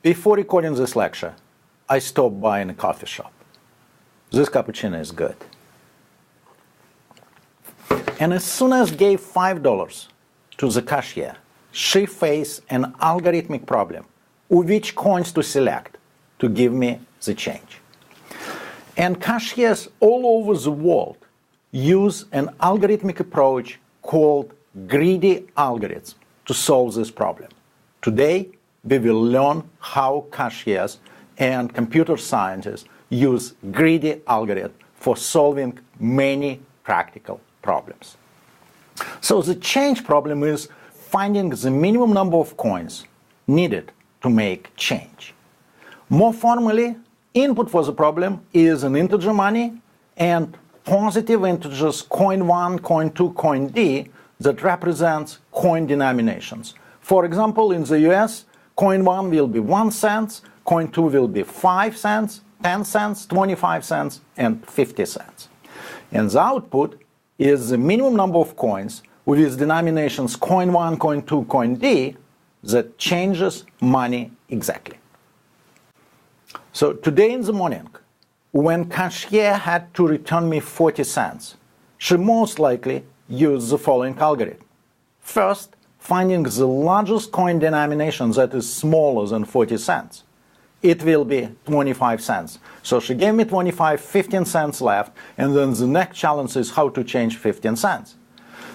Before recording this lecture, I stopped by in a coffee shop. This cappuccino is good. And as soon as I gave $5 to the cashier, she faced an algorithmic problem with which coins to select to give me the change. And cashiers all over the world use an algorithmic approach called greedy algorithm to solve this problem. Today, we will learn how cashiers and computer scientists use greedy algorithm for solving many practical problems. So the change problem is finding the minimum number of coins needed to make change. More formally, input for the problem is an integer money and positive integers coin 1, coin 2, coin D that represents coin denominations. For example, in the US, coin 1 will be 1 cent, coin 2 will be 5 cents, 10 cents, 25 cents, and 50 cents. And the output is the minimum number of coins with its denominations coin 1, coin 2, coin D that changes money exactly. So today in the morning, when cashier had to return me 40 cents, she most likely used the following algorithm. First, finding the largest coin denomination that is smaller than 40 cents. It will be 25 cents. So she gave me 25, 15 cents left, and then the next challenge is how to change 15 cents.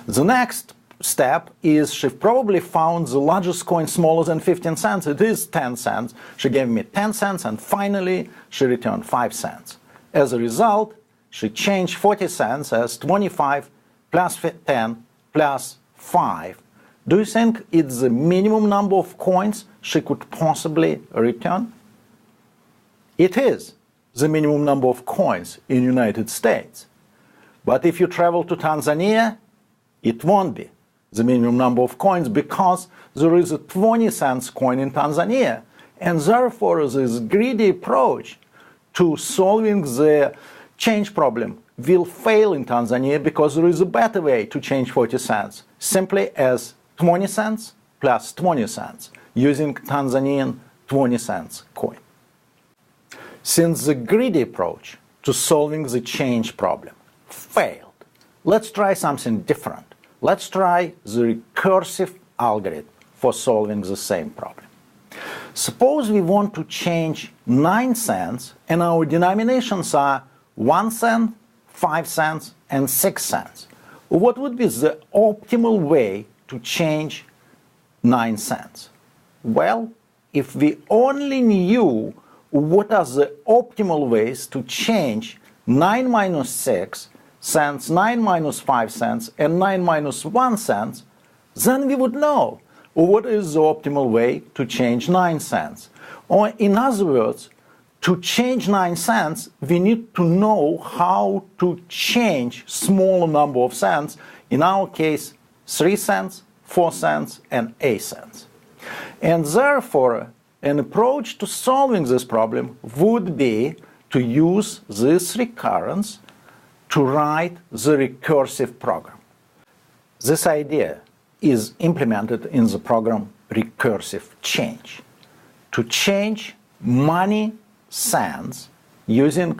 The next step is she probably found the largest coin smaller than 15 cents. It is 10 cents. She gave me 10 cents, and finally she returned 5 cents. As a result, she changed 40 cents as 25 plus 10 plus 5. Do you think it's the minimum number of coins she could possibly return? It is the minimum number of coins in the United States. But if you travel to Tanzania, it won't be the minimum number of coins because there is a 20 cents coin in Tanzania. And therefore, this greedy approach to solving the change problem will fail in Tanzania because there is a better way to change 40 cents, simply as 20 cents plus 20 cents, using Tanzanian 20 cents coin. Since the greedy approach to solving the change problem failed, let's try something different. Let's try the recursive algorithm for solving the same problem. Suppose we want to change 9 cents and our denominations are 1 cent, 5 cents, and 6 cents. What would be the optimal way to change 9 cents? Well, if we only knew what are the optimal ways to change 9 minus 6 cents, 9 minus 5 cents, and 9 minus 1 cent, then we would know what is the optimal way to change 9 cents. Or in other words, to change 9 cents, we need to know how to change smaller number of cents, in our case 3 cents, 4 cents, and 8 cents. And therefore, an approach to solving this problem would be to use this recurrence to write the recursive program. This idea is implemented in the program Recursive Change. To change money cents using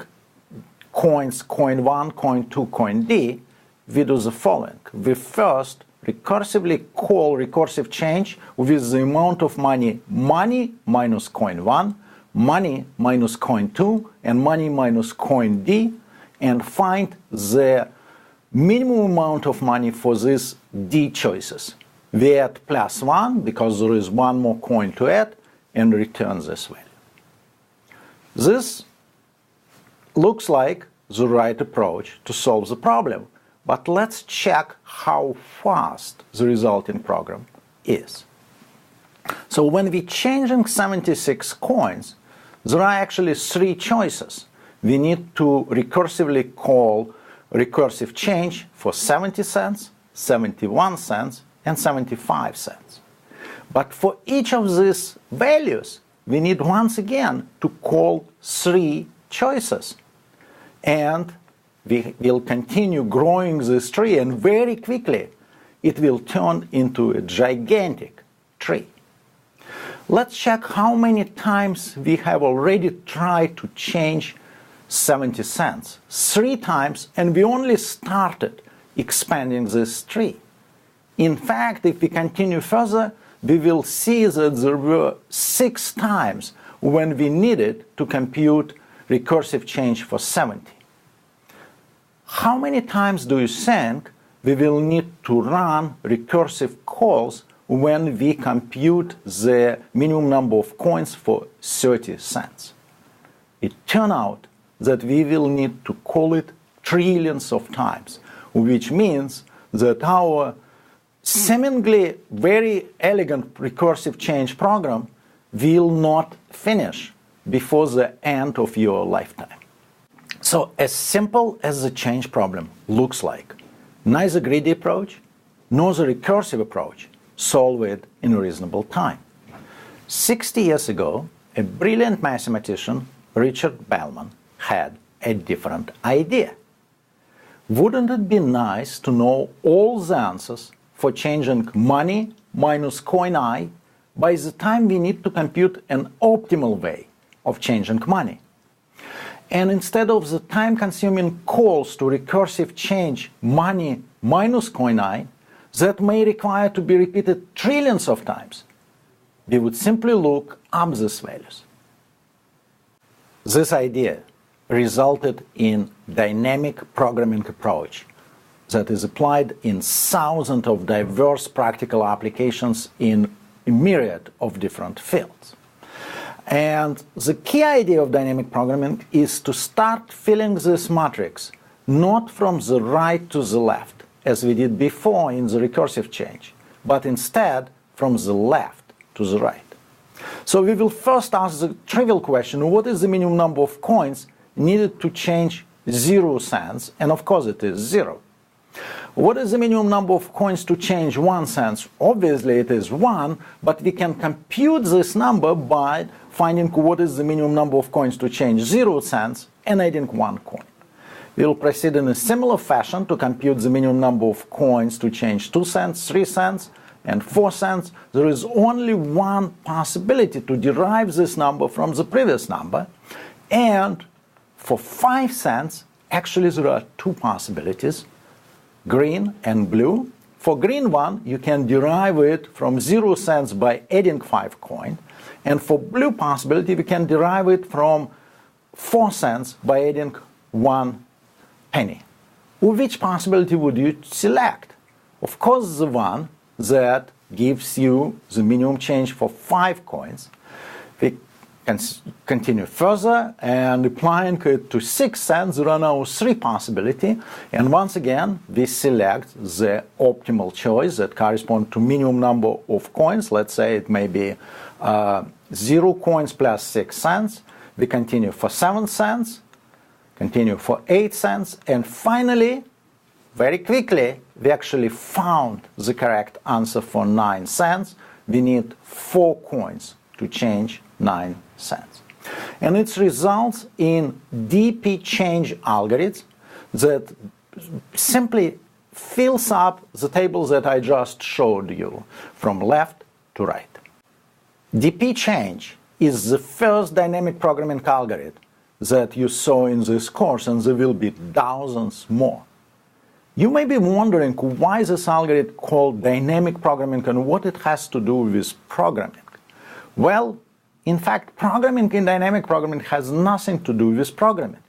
coins coin 1, coin 2, coin D, we do the following. We first recursively call recursive change with the amount of money minus coin 1, money minus coin 2, and money minus coin D, and find the minimum amount of money for these D choices. We add plus 1 because there is one more coin to add and return this value. This looks like the right approach to solve the problem. But let's check how fast the resulting program is. So when we're changing 76 coins, there are actually 3 choices. We need to recursively call recursive change for 70 cents, 71 cents, and 75 cents. But for each of these values, we need once again to call 3 choices. And we will continue growing this tree, and very quickly it will turn into a gigantic tree. Let's check how many times we have already tried to change 70 cents. 3 times, and we only started expanding this tree. In fact, if we continue further, we will see that there were 6 times when we needed to compute recursive change for 70. How many times do you think we will need to run recursive calls when we compute the minimum number of coins for 30 cents? It turns out that we will need to call it trillions of times, which means that our seemingly very elegant recursive change program will not finish before the end of your lifetime. So as simple as the change problem looks like, neither greedy approach nor the recursive approach solve it in a reasonable time. 60 years ago, a brilliant mathematician, Richard Bellman, had a different idea. Wouldn't it be nice to know all the answers for changing money minus coin I by the time we need to compute an optimal way of changing money? And instead of the time-consuming calls to recursive change money minus coin I that may require to be repeated trillions of times, we would simply look up these values. This idea resulted in dynamic programming approach that is applied in thousands of diverse practical applications in a myriad of different fields. And the key idea of dynamic programming is to start filling this matrix not from the right to the left, as we did before in the recursive change, but instead from the left to the right. So we will first ask the trivial question, what is the minimum number of coins needed to change 0 cents? And of course it is 0. What is the minimum number of coins to change 1 cent? Obviously it is 1, but we can compute this number by finding what is the minimum number of coins to change 0 cents and adding 1 coin. We will proceed in a similar fashion to compute the minimum number of coins to change 2 cents, 3 cents, and 4 cents. There is only one possibility to derive this number from the previous number, and for 5 cents, actually there are 2 possibilities, green and blue. For green one, you can derive it from 0 cents by adding 5 coin, and for blue possibility, we can derive it from 4 cents by adding 1 penny. Which possibility would you select? Of course, the one that gives you the minimum change for 5 coins. We can continue further and applying it to 6 cents. There are now 3 possibilities, and once again we select the optimal choice that corresponds to minimum number of coins. Let's say it may be 0 coins plus 6 cents. We continue for 7 cents, continue for 8 cents, and finally, very quickly, we actually found the correct answer for 9 cents. We need 4 coins to change 9 cents. And it results in DP change algorithm that simply fills up the table that I just showed you from left to right. DP change is the first dynamic programming algorithm that you saw in this course, and there will be thousands more. You may be wondering why this algorithm called dynamic programming and what it has to do with programming. Well, in fact, programming in dynamic programming has nothing to do with programming.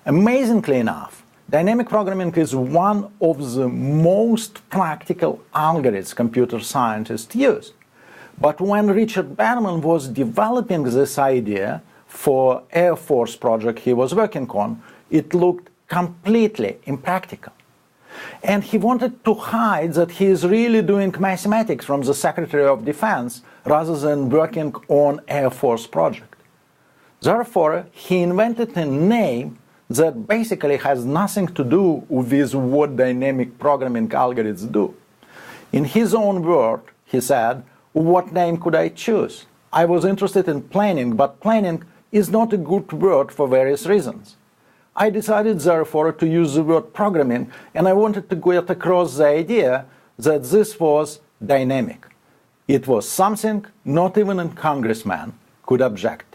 Amazingly enough, dynamic programming is one of the most practical algorithms computer scientists use. But when Richard Bellman was developing this idea for Air Force project he was working on, it looked completely impractical. And he wanted to hide that he is really doing mathematics from the Secretary of Defense rather than working on Air Force project. Therefore, he invented a name that basically has nothing to do with what dynamic programming algorithms do. In his own word, he said, what name could I choose? I was interested in planning, but planning is not a good word for various reasons. I decided, therefore, to use the word programming, and I wanted to get across the idea that this was dynamic. It was something not even a congressman could object